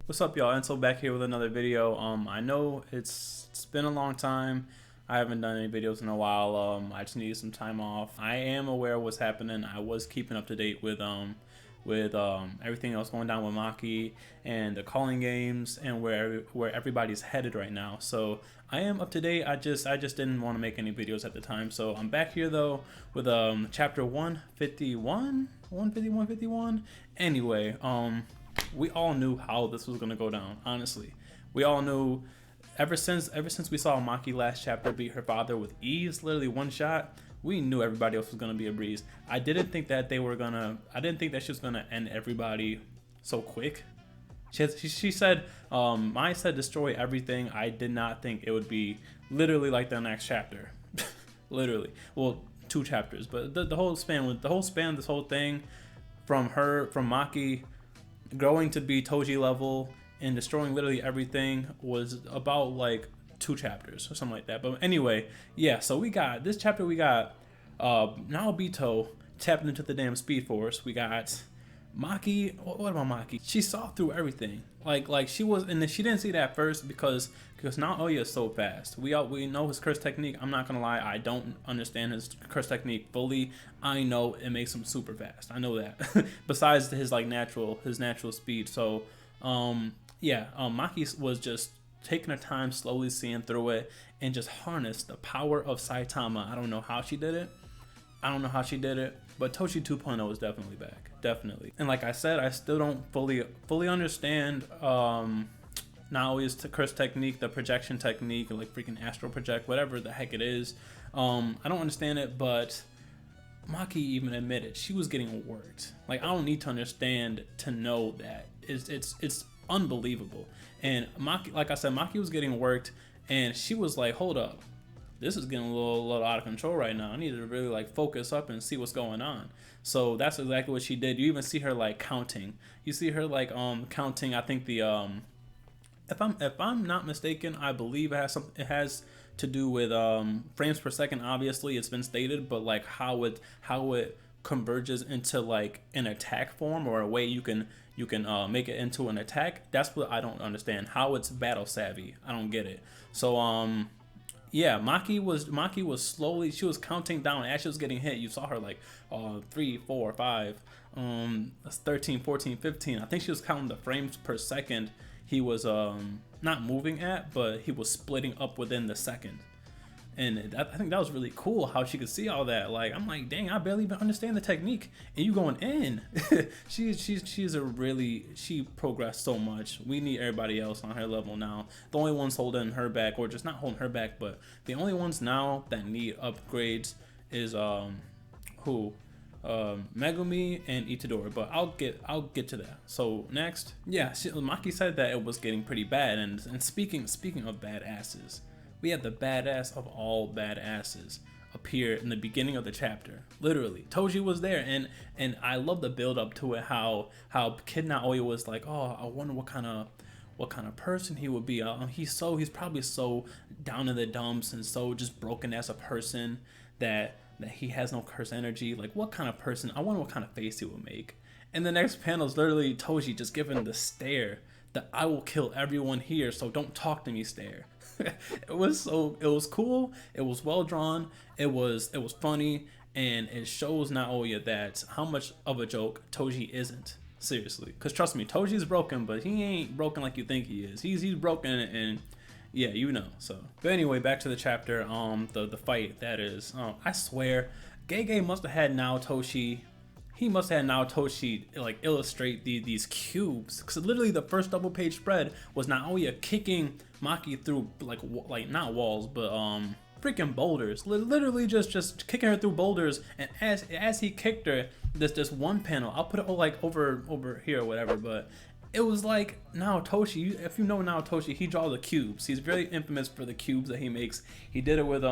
What's up, y'all? N.S.O.A back here with another video. I know it's been a long time. I haven't done any videos in a while. I just needed some time off. I am aware of what's happening. I was keeping up to date with everything else going down with Maki and the calling games and where everybody's headed right now. So I am up to date. I just didn't want to make any videos at the time. So I'm back here though with chapter 151, 151. Anyway, we all knew how this was gonna go down. Honestly, we all knew ever since we saw Maki last chapter beat her father with ease, literally one shot. We knew everybody else was gonna be a breeze. I didn't think that she was gonna end everybody so quick. She said, Mai said destroy everything. I did not think it would be literally like the next chapter. Literally, well, 2 chapters, but the whole span of this whole thing from Maki growing to be Toji level and destroying literally everything was about like 2 chapters or something like that. But anyway, yeah, so we got this chapter. We got Naobito tapping into the damn Speed Force. We got Maki. What about Maki? She saw through everything. Like she was, and she didn't see that first because Naoya is so fast. We know his curse technique. I'm not gonna lie, I don't understand his curse technique fully. I know it makes him super fast. I know that. Besides his natural speed. So yeah, Maki was just taking her time, slowly seeing through it, and just harnessed the power of Saitama. I don't know how she did it. But Toshi 2.0 is definitely back, definitely. And like I said, I still don't fully understand Naoya's curse technique, the projection technique, or like freaking astral project, whatever the heck it is. I don't understand it, but Maki even admitted she was getting worked. Like, I don't need to understand to know that. It's unbelievable. And Maki, like I said, Maki was getting worked, and she was like, hold up, this is getting a little out of control right now. I need to really like focus up and see what's going on. So that's exactly what she did. You even see her like counting. You see her like counting. I think the if I'm not mistaken, I believe it has to do with frames per second. Obviously, it's been stated, but like how it converges into like an attack form or a way you can make it into an attack. That's what I don't understand. How it's battle savvy. I don't get it. So yeah, Maki was slowly, she was counting down as she was getting hit. You saw her like 3, 4, 5, 13, 14, 15. I think she was counting the frames per second he was not moving at, but he was splitting up within the second. And I think that was really cool how she could see all that. Like, I'm like, dang, I barely even understand the technique, and you going in. She progressed so much. We need everybody else on her level now. The only ones holding her back, or just not holding her back, but the only ones now that need upgrades is Megumi and Itadori, but I'll get to that. So next, yeah, Maki said that it was getting pretty bad, and speaking of badasses, we had the badass of all badasses appear in the beginning of the chapter. Literally, Toshi was there, and I love the build up to it. How Kid Naoya was like, oh, I wonder what kind of person he would be. He's probably so down in the dumps and so just broken as a person that he has no curse energy. Like, what kind of person? I wonder what kind of face he would make. And the next panel is literally Toshi just giving the stare, that I will kill everyone here, so don't talk to me stare. It was cool. It was well drawn. It was funny, and it shows Naoya that how much of a joke Toshi isn't. Seriously, because trust me, Toshi's broken, but he ain't broken like you think he is. He's broken, and yeah, you know. So, but anyway, back to the chapter. The fight that is. I swear, Gege must have had Naotoshi. He must have had Naotoshi like illustrate these cubes, because literally the first double page spread was Naoya kicking Maki through like not walls, but freaking boulders. Literally just kicking her through boulders. And as he kicked her, this one panel, I'll put it like over here or whatever, but it was like Naotoshi. If you know Naotoshi, he draws the cubes. He's very infamous for the cubes that he makes. He did it with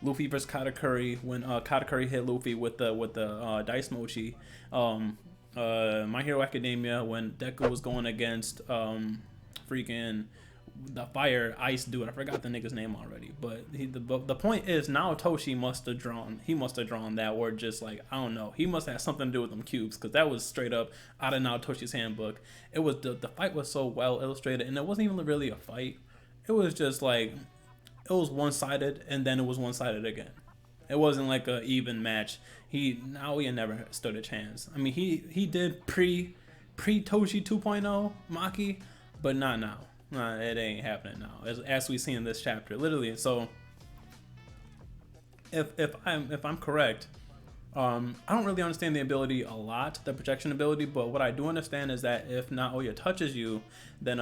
Luffy versus Katakuri when Katakuri hit Luffy with the dice mochi. My Hero Academia when Deku was going against freaking the fire ice dude. I forgot the nigga's name already, but the point is Naotoshi must have drawn that, or just like, I don't know, he must have something to do with them cubes, because that was straight up out of Naotoshi's handbook. It was the fight was so well illustrated, and it wasn't even really a fight. It was just like, it was one-sided, and then it was one-sided again. It wasn't like a even match. Naoya never stood a chance. I mean, he did pre Toshi 2.0 Maki, but not now. Nah, it ain't happening now, as we see in this chapter, literally. So if I'm correct, I don't really understand the ability a lot, the projection ability, but what I do understand is that if Naoya touches you, then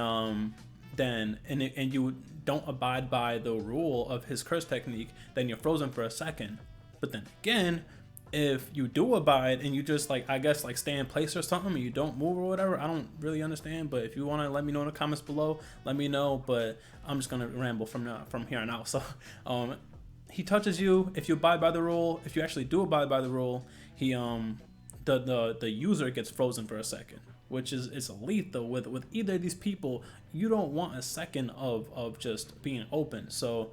and you don't abide by the rule of his curse technique, then you're frozen for a second. But then again, if you do abide and you just like, I guess like stay in place or something and you don't move or whatever, I don't really understand. But if you want to let me know in the comments below, let me know. But I'm just gonna ramble from here on out. So he touches you. If you abide by the rule, if you actually do abide by the rule, he the user gets frozen for a second, which is, it's lethal with either of these people. You don't want a second of just being open. So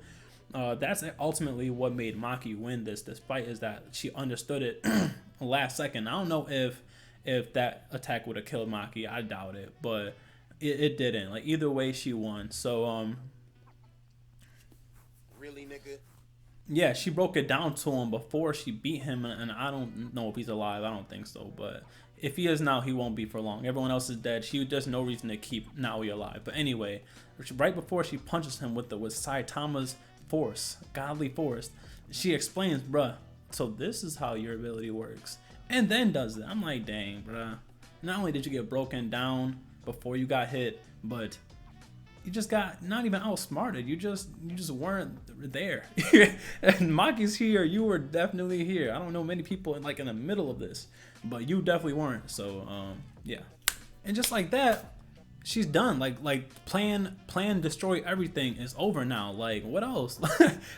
that's ultimately what made Maki win this fight, is that she understood it last second. I don't know if that attack would have killed Maki. I doubt it, but it didn't. Like, either way, she won. So really, nigga? yeah, she broke it down to him before she beat him, and I don't know if he's alive. I don't think so, but if he is now, he won't be for long. Everyone else is dead. There's no reason to keep Naoya alive. But anyway, right before she punches him with Saitama's force, godly force, she explains, bruh, so this is how your ability works, and then does it. I'm like, dang, bruh. Not only did you get broken down before you got hit, but you just got not even outsmarted. You just weren't there. And Maki's here. You were definitely here. I don't know many people in the middle of this, but you definitely weren't. So yeah, and just like that, she's done. Like plan destroy everything is over now. Like, what else?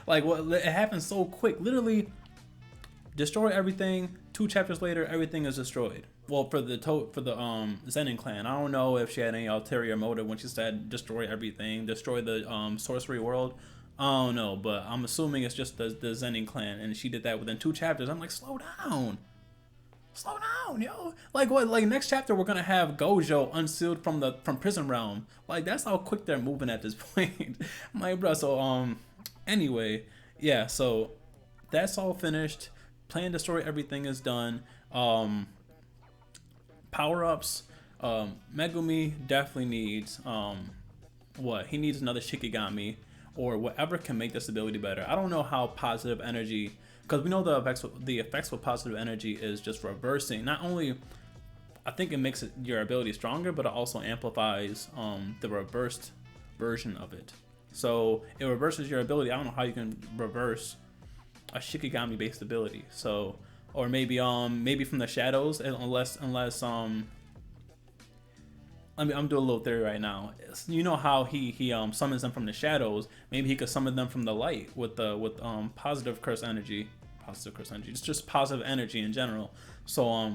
Like, what, it happened so quick. Literally destroy everything. 2 chapters later, everything is destroyed. Well, for the Zenin clan, I don't know if she had any ulterior motive when she said destroy everything, destroy the sorcery world. I don't know, but I'm assuming it's just the Zenin clan, and she did that within 2 chapters. I'm like, slow down, yo. Like, what? Like, next chapter we're gonna have Gojo unsealed from prison realm. Like, that's how quick they're moving at this point. I'm like, bro. So anyway, yeah. So that's all finished. Plan destroy everything is done. Power-ups, Megumi definitely needs he needs another Shikigami or whatever can make this ability better. I don't know how positive energy, because we know the effects with positive energy is just reversing. Not only, I think it makes your ability stronger, but it also amplifies the reversed version of it. So it reverses your ability. I don't know how you can reverse a Shikigami based ability. So, or maybe from the shadows, unless I'm doing a little theory right now. You know how he summons them from the shadows? Maybe he could summon them from the light with positive curse energy. It's just positive energy in general. So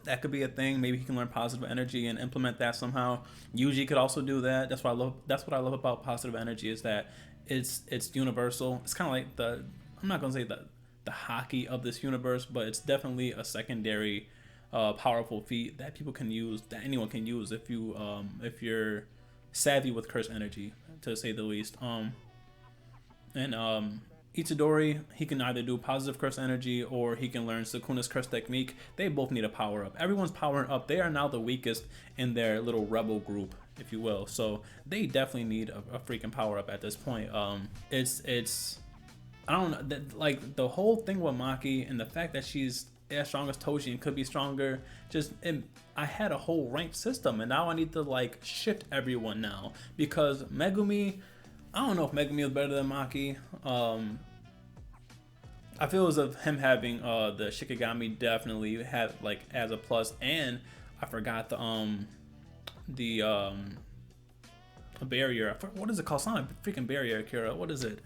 that could be a thing. Maybe he can learn positive energy and implement that somehow. Yuji could also do that. That's what I love about positive energy, is that it's universal. It's kind of like I'm not gonna say the hockey of this universe, but it's definitely a secondary powerful feat that people can use, that anyone can use if you're savvy with curse energy, to say the least. Itadori, he can either do positive curse energy or he can learn Sukuna's curse technique. They both need a power up. Everyone's powering up. They are now the weakest in their little rebel group, if you will. So they definitely need a freaking power up at this point. It's I don't know, like the whole thing with Maki and the fact that she's as strong as Toshi and could be stronger, I had a whole ranked system, and now I need to like shift everyone now, because Megumi, I don't know if Megumi is better than Maki. I feel as if him having the Shikigami definitely have as a plus, and I forgot the barrier. What is it called? It's not a freaking barrier, Akira. What is it?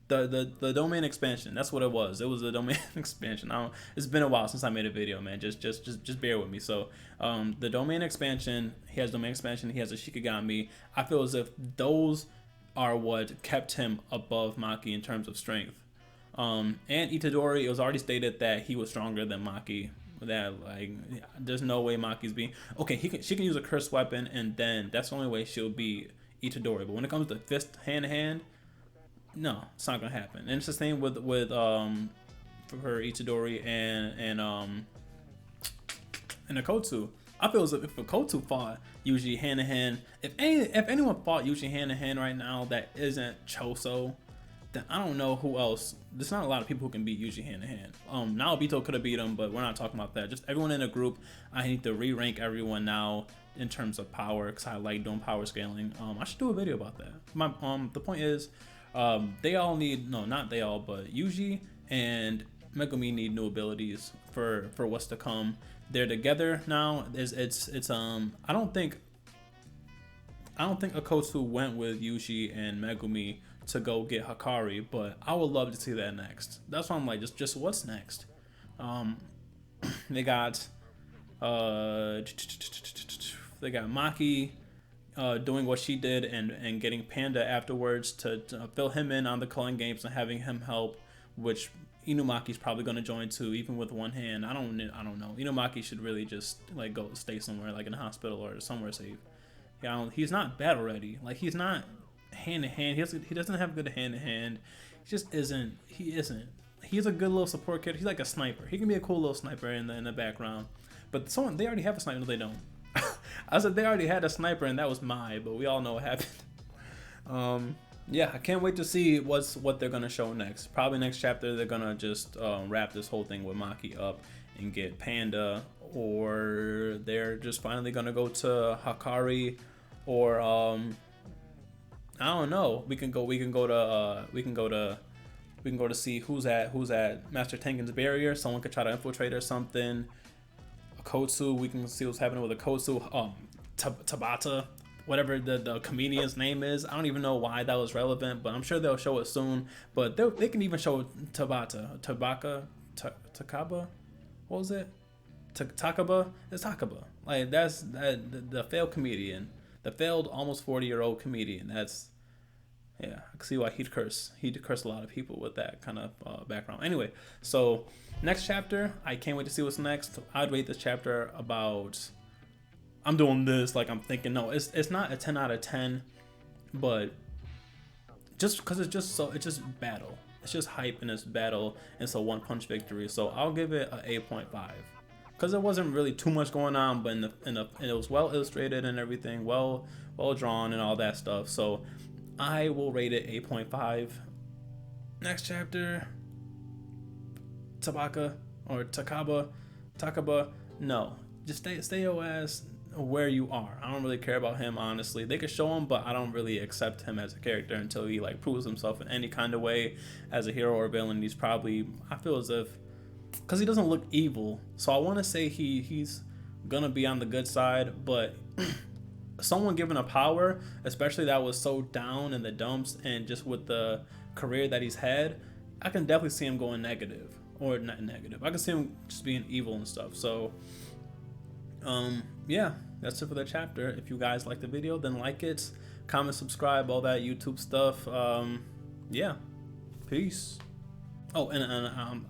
The domain expansion. That's what it was. It was a domain expansion. It's been a while since I made a video, man. Just bear with me. So the domain expansion. He has domain expansion. He has a Shikigami. I feel as if those are what kept him above Maki in terms of strength. And Itadori, it was already stated that he was stronger than Maki. That like, there's no way Maki's being okay. She can use a cursed weapon, and then that's the only way she'll be Itadori. But when it comes to fist hand to hand, no, it's not gonna happen. And it's the same with for her Itadori and Akotsu. I feel as if Akotsu fought Yuji hand to hand, if anyone fought Yuji hand to hand right now that isn't Choso, then I don't know who else. There's not a lot of people who can beat Yuji hand to hand. Naobito could have beat him, but we're not talking about that. Just everyone in a group. I need to re-rank everyone now in terms of power, because I like doing power scaling. I should do a video about that. The point is, they all need, no, not they all, but Yuji and Megumi need new abilities for what's to come. They're together now. I don't think Akotsu went with Yuji and Megumi to go get Hakari, but I would love to see that next. That's why I'm like, just what's next? They got Maki doing what she did and getting Panda afterwards to fill him in on the culling games and having him help, which Inumaki's probably going to join too, even with one hand. I don't know. Inumaki should really just like go stay somewhere, like in a hospital or somewhere safe. Yeah, he's not battle ready. Like, he's not hand to hand. He doesn't have good hand to hand. He just isn't. He isn't. He's a good little support kid. He's like a sniper. He can be a cool little sniper in the background. But they already have a sniper. No, they don't. I said they already had a sniper, and that was Mai. But we all know what happened. Yeah, I can't wait to see what they're gonna show next. Probably next chapter they're gonna just wrap this whole thing with Maki up and get Panda, or they're just finally gonna go to Hakari, or I don't know. We can go to see who's at Master Tengen's barrier. Someone could try to infiltrate or something. Akotsu, we can see what's happening with Akotsu. Tabata, whatever the comedian's name is. I don't even know why that was relevant, but I'm sure they'll show it soon. But they can even show Takaba. What was it? Takaba? It's Takaba. Like, that's the failed comedian. The failed almost 40-year-old comedian. That's, yeah, I can see why he'd curse a lot of people with that kind of background. Anyway, so next chapter, I can't wait to see what's next. I'd rate this chapter about, I'm doing this like I'm thinking, no, it's not a 10 out of 10, but just because it's just battle. It's just hype and it's battle, and it's a one-punch victory. So I'll give it an 8.5. Because there wasn't really too much going on, but and it was well illustrated and everything, well drawn and all that stuff. So I will rate it 8.5. Next chapter, Takaba. No, just stay your ass where you are. I don't really care about him, honestly. They could show him, but I don't really accept him as a character until he like proves himself in any kind of way as a hero or villain. He's probably, I feel as if, because he doesn't look evil, so I want to say he's gonna be on the good side, but someone given a power, especially that was so down in the dumps and just with the career that he's had, I can definitely see him going negative, or not negative. I can see him just being evil and stuff. So yeah, that's it for the chapter. If you guys like the video, then like it, comment, subscribe, all that YouTube stuff. Yeah, peace. Oh, and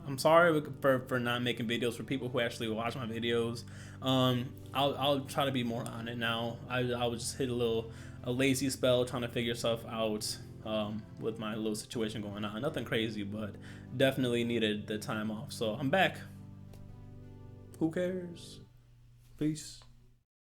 I'm sorry for not making videos for people who actually watch my videos. I'll try to be more on it now. I would just hit a lazy spell trying to figure stuff out with my little situation going on. Nothing crazy, but definitely needed the time off. So I'm back. Who cares? Peace.